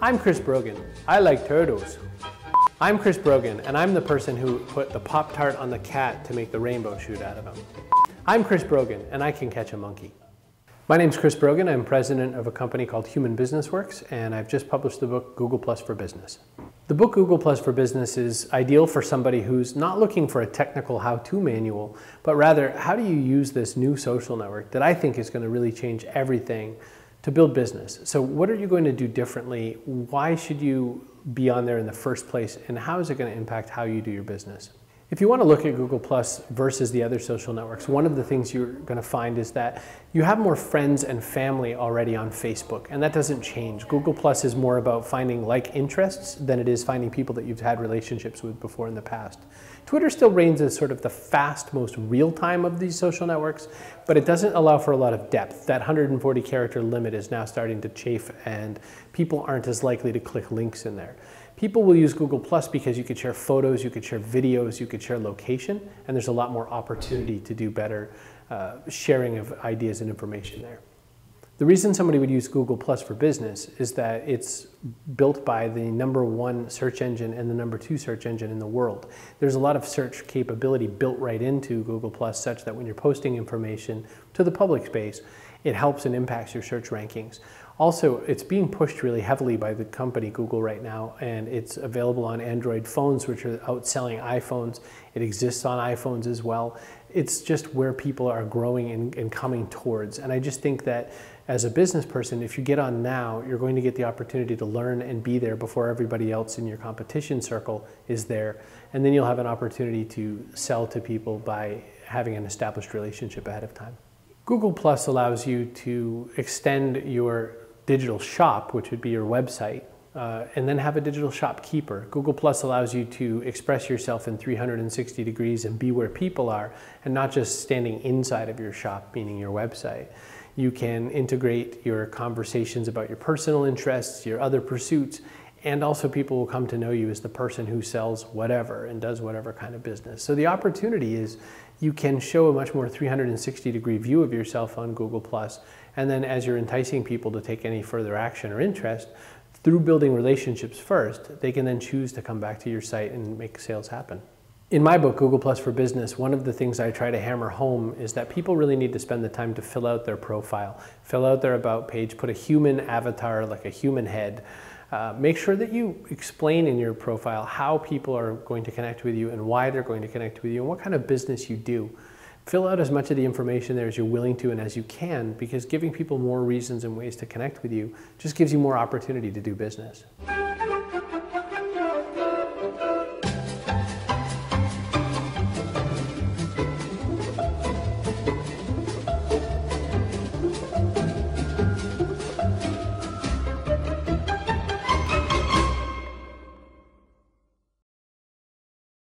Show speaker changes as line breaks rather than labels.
I'm Chris Brogan. I like turtles. I'm Chris Brogan, and I'm the person who put the Pop-Tart on the cat to make the rainbow shoot out of him. I'm Chris Brogan, and I can catch a monkey. My name's Chris Brogan. I'm president of a company called Human Business Works, and I've just published the book Google Plus for Business. The book Google Plus for Business is ideal for somebody who's not looking for a technical how-to manual, but rather, how do you use this new social network that I think is going to really change everything to build business? So what are you going to do differently? Why should you be on there in the first place? And how is it going to impact how you do your business? If you want to look at Google Plus versus the other social networks, one of the things you're going to find is that you have more friends and family already on Facebook, and that doesn't change. Google Plus is more about finding like interests than it is finding people that you've had relationships with before in the past. Twitter still reigns as sort of the fast, most real-time of these social networks, but it doesn't allow for a lot of depth. That 140 character limit is now starting to chafe, and people aren't as likely to click links in there. People will use Google Plus because you could share photos, you could share videos, you could share location, and there's a lot more opportunity to do better sharing of ideas and information there. The reason somebody would use Google Plus for Business is that it's built by the #1 search engine and the #2 search engine in the world. There's a lot of search capability built right into Google Plus such that when you're posting information to the public space, it helps and impacts your search rankings. Also, it's being pushed really heavily by the company Google right now, and it's available on Android phones, which are outselling iPhones. It exists on iPhones as well. It's just where people are growing and coming towards. And I just think that as a business person, if you get on now, you're going to get the opportunity to learn and be there before everybody else in your competition circle is there. And then you'll have an opportunity to sell to people by having an established relationship ahead of time. Google Plus allows you to extend your digital shop, which would be your website, and then have a digital shopkeeper. Google Plus allows you to express yourself in 360 degrees and be where people are, and not just standing inside of your shop, meaning your website. You can integrate your conversations about your personal interests, your other pursuits, and also people will come to know you as the person who sells whatever and does whatever kind of business. So the opportunity is you can show a much more 360-degree view of yourself on Google Plus, and then as you're enticing people to take any further action or interest, through building relationships first, they can then choose to come back to your site and make sales happen. In my book, Google Plus for Business, one of the things I try to hammer home is that people really need to spend the time to fill out their profile, fill out their about page, put a human avatar, like a human head. Make sure that you explain in your profile how people are going to connect with you and why they're going to connect with you and what kind of business you do. Fill out as much of the information there as you're willing to and as you can, because giving people more reasons and ways to connect with you just gives you more opportunity to do business.